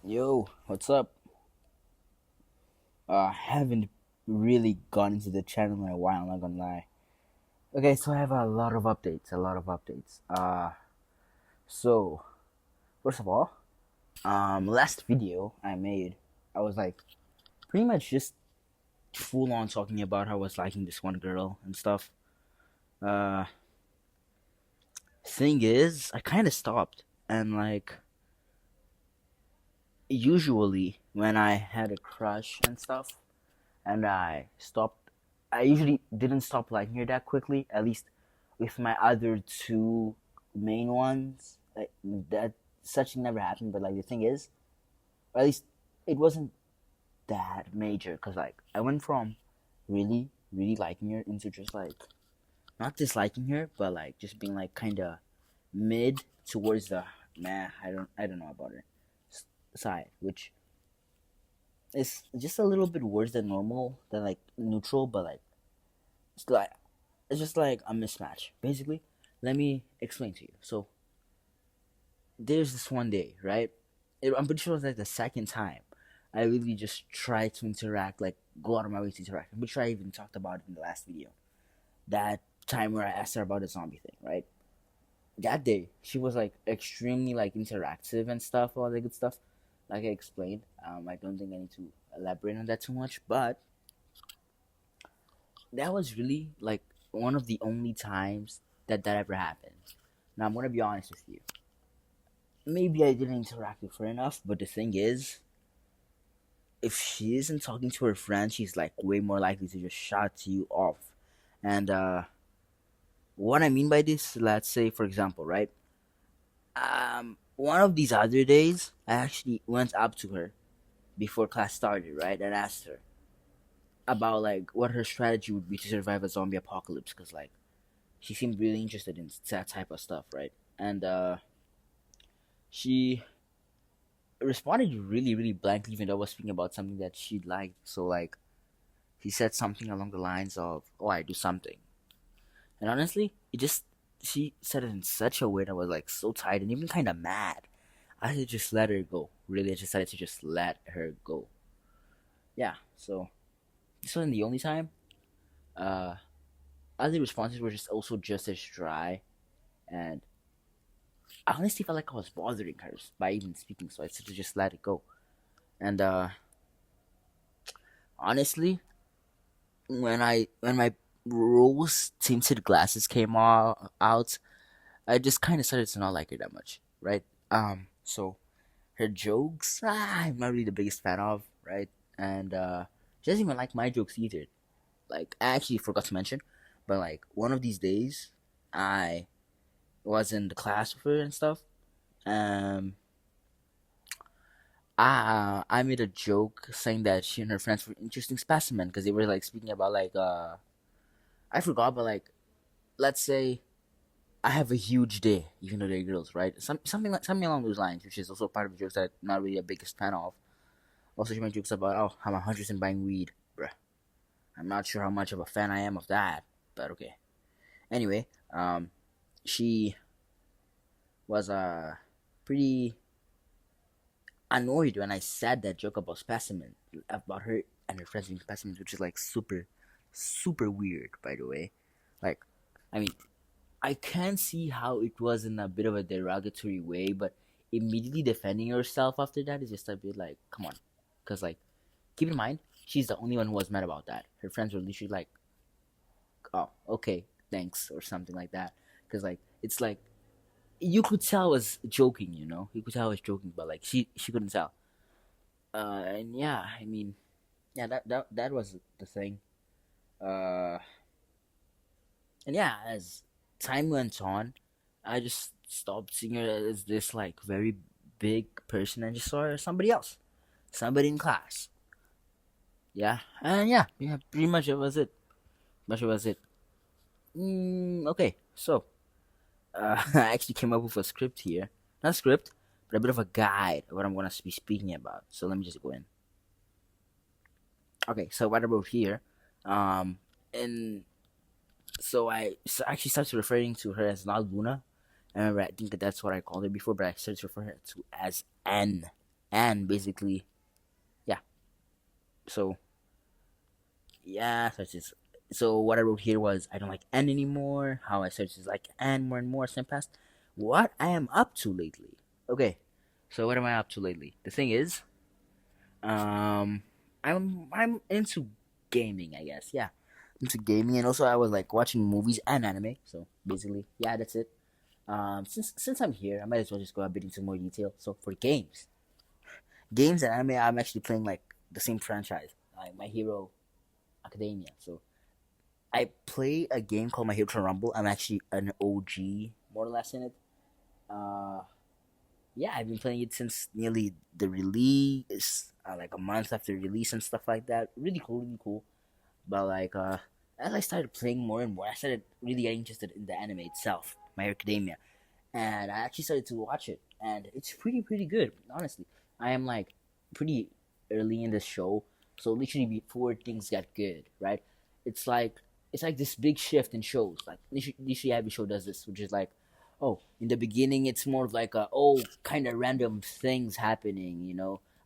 Yo, what's up? Haven't really gone into the channel in a while, I'm not gonna lie. Okay, so I have a lot of updates. So first of all, last video I made, I was like pretty much just full on talking about how I was liking this one girl and stuff. Uh, Thing is, I kind of stopped, and like usually when I had a crush and stuff, and I stopped. I usually didn't stop liking her that quickly. At least with my other two main ones, like that such thing never happened. But like the thing is, or at least it wasn't that major because like I went from really liking her into just like not disliking her, but like just being like kind of mid towards the I don't know about her side, which is just a little bit worse than normal, than like neutral, but like it's like it's just like a mismatch. Basically, let me explain to you. So there's this one day, right? I'm pretty sure it was like the second time I really just tried to interact, like go out of my way to interact. I'm pretty sure I even talked about it in the last video. That time where I asked her about the zombie thing, right? That day, she was like extremely like interactive and stuff, all that good stuff. Like I explained, I don't think I need to elaborate on that too much, but that was really like one of the only times that ever happened. Now I'm gonna be honest with you. Maybe I didn't interact with her enough, but the thing is, if she isn't talking to her friends, she's like way more likely to just shut you off. And what I mean by this, let's say for example, right? One of these other days, I actually went up to her before class started, right, and asked her about like what her strategy would be to survive a zombie apocalypse, because like she seemed really interested in that type of stuff, right? And she responded really blankly, even though I was speaking about something that she liked. So like he said something along the lines of, "Oh, I do something," and honestly, it just she said it in such a way that I was like so tired and even kind of mad. I had to just let her go. Really, I decided to just let her go. Yeah. So this wasn't the only time. Uh, Other responses were just also just as dry, and I honestly felt like I was bothering her by even speaking. So I decided to just let it go. And honestly, when my rose tinted glasses came out, I just kind of started to not like her that much, right? So her jokes, I'm not really the biggest fan of, right? And she doesn't even like my jokes either. Like I actually forgot to mention, but like one of these days, I was in the class with her and stuff. Um, I made a joke saying that she and her friends were interesting specimen because they were like speaking about like I forgot, but like let's say I have a huge day, even though they're girls, right? Something along those lines, which is also part of the jokes that I'm not really a biggest fan of. Also, she made jokes about, oh, I'm 100% buying weed, bruh. I'm not sure how much of a fan I am of that, but okay. Anyway, she was pretty annoyed when I said that joke about specimen, about her and her friends being specimens, which is like super weird, by the way. Like, I mean, I can see how it was in a bit of a derogatory way, but immediately defending yourself after that is just a bit like, come on. Because, like, keep in mind, she's the only one who was mad about that. Her friends were literally like, oh, okay, thanks, or something like that. Because, like, it's like, you could tell I was joking, you know? You could tell I was joking, but, like, she couldn't tell. And yeah, I mean, yeah, that was the thing. Uh, and yeah, as time went on, I just stopped seeing her as this like very big person and just saw her as somebody else, somebody in class. Yeah, and yeah, pretty much it was it. Much it was it. Okay, so I actually came up with a script here, not a script, but a bit of a guide of what I'm gonna be speaking about. So let me just go in. Okay, so what I wrote here, and so actually started referring to her as not Luna. I remember I think that's what I called her before, but I started to refer her to as N. and basically, yeah. So yeah, so what I wrote here was I don't like N anymore. How I search is like N more and more as time passed. What I am up to lately. Okay, so what am I up to lately? The thing is, um, I'm into gaming. I guess yeah, into gaming, and also I was like watching movies and anime. So basically, yeah, that's it. Since I'm here, I might as well just go a bit into more detail. So for games and anime, I'm actually playing like the same franchise, like My Hero Academia. So I play a game called My Hero Rumble. I'm actually an OG, more or less, in it. Uh, yeah, I've been playing it since nearly the release, like a month after release and stuff like that. Really cool, really cool. But like, as I started playing more and more, I started really getting interested in the anime itself, My Hero Academia, and I actually started to watch it, and it's pretty good, honestly. I am like pretty early in the show, so literally before things got good, right? It's like it's like this big shift in shows. Like literally every show does this, which is like, oh, in the beginning it's more of like a kind of random things happening,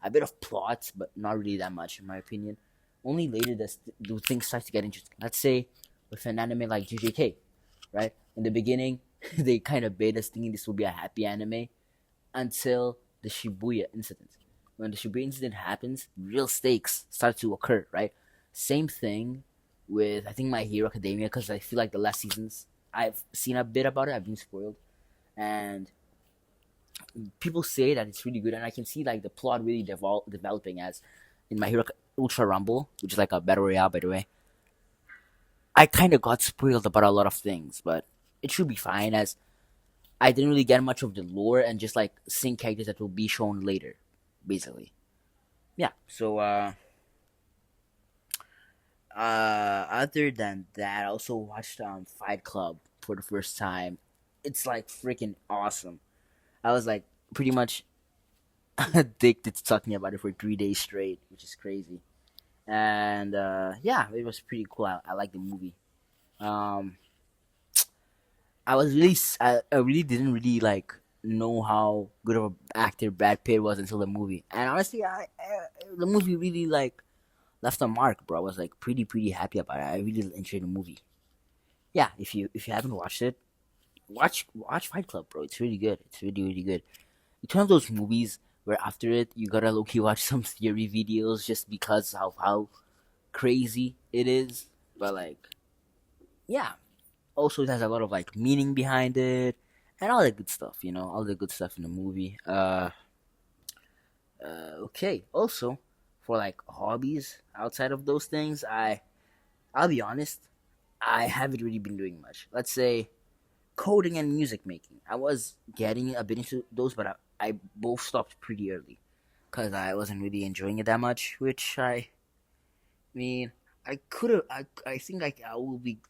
a bit of plot, but not really that much in my opinion. Only later do things start to get interesting. Let's say with an anime like JJK, right? In the beginning, they kind of bait us thinking this will be a happy anime until the Shibuya incident. When the Shibuya incident happens, real stakes start to occur, right? Same thing with, I think, My Hero Academia, because I feel like the last seasons, I've seen a bit about it, I've been spoiled, and people say that it's really good, and I can see like the plot really developing as in My Hero Ultra Rumble, which is like a battle royale, by the way. I kind of got spoiled about a lot of things, but it should be fine as I didn't really get much of the lore and just like seeing characters that will be shown later, basically. Yeah. So other than that, I also watched Fight Club for the first time. It's like freaking awesome. I was like pretty much addicted to talking about it for 3 days straight, which is crazy. And yeah, it was pretty cool. I like the movie. Um, I really didn't really like know how good of an actor Brad Pitt was until the movie. And honestly, the movie really like left a mark, bro. I was like pretty happy about it. I really enjoyed the movie. Yeah, if you haven't watched it, watch Fight Club, bro. It's really good. It's really good. It's one of those movies where after it you gotta low key watch some theory videos just because of how crazy it is. But like, yeah, also it has a lot of like meaning behind it and all the good stuff, all the good stuff in the movie. Okay. Also, for like hobbies outside of those things, I'll be honest, I haven't really been doing much. Let's say coding and music making. I was getting a bit into those, but I both stopped pretty early because I wasn't really enjoying it that much. Which I mean, I could have. I think I will be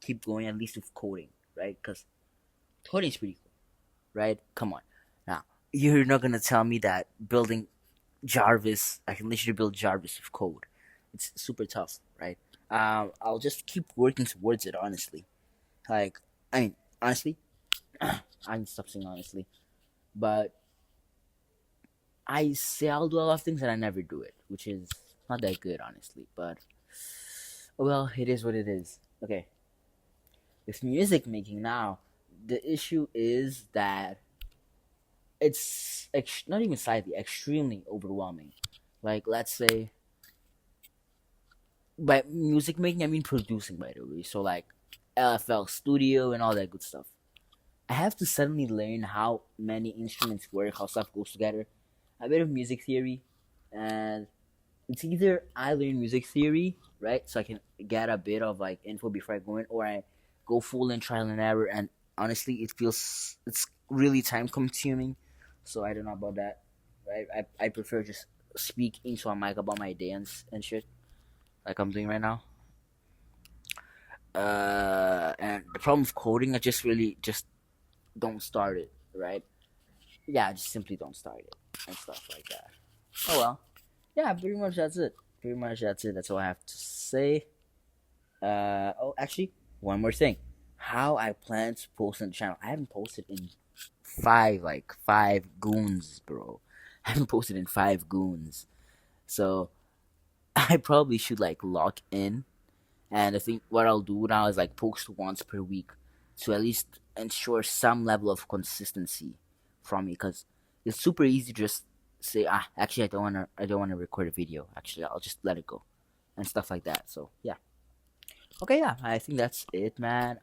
keep going at least with coding, right? Because coding is pretty cool, right? Come on, now you're not gonna tell me that building Jarvis, I can literally build Jarvis with code. It's super tough, right? I'll just keep working towards it. Honestly, like I mean, honestly, I can stop saying honestly, but I say I'll do a lot of things and I never do it, which is not that good, honestly. But well, it is what it is. Okay, with music making now, the issue is that it's not even slightly, extremely overwhelming. Like, let's say, by music making, I mean producing, by the way. So, like, LFL Studio and all that good stuff. I have to suddenly learn how many instruments work, how stuff goes together, a bit of music theory, and it's either I learn music theory, right, so I can get a bit of like info before I go in, or I go full in trial and error. And honestly, it's really time consuming, so I don't know about that. Right, I prefer just speak into a mic about my day and shit, like I'm doing right now. And the problem with coding, I just really just don't start it, right? Yeah, just simply don't start it and stuff like that. Oh well, yeah, pretty much that's it. Pretty much that's it. That's all I have to say. Oh, actually, one more thing. How I plan to post on the channel. I haven't posted in five goons, bro. I haven't posted in 5 goons. So I probably should like lock in. And I think what I'll do now is like post once per week to at least ensure some level of consistency from me, because it's super easy to just say, actually I don't wanna record a video. Actually, I'll just let it go and stuff like that. So yeah. Okay, yeah, I think that's it, man.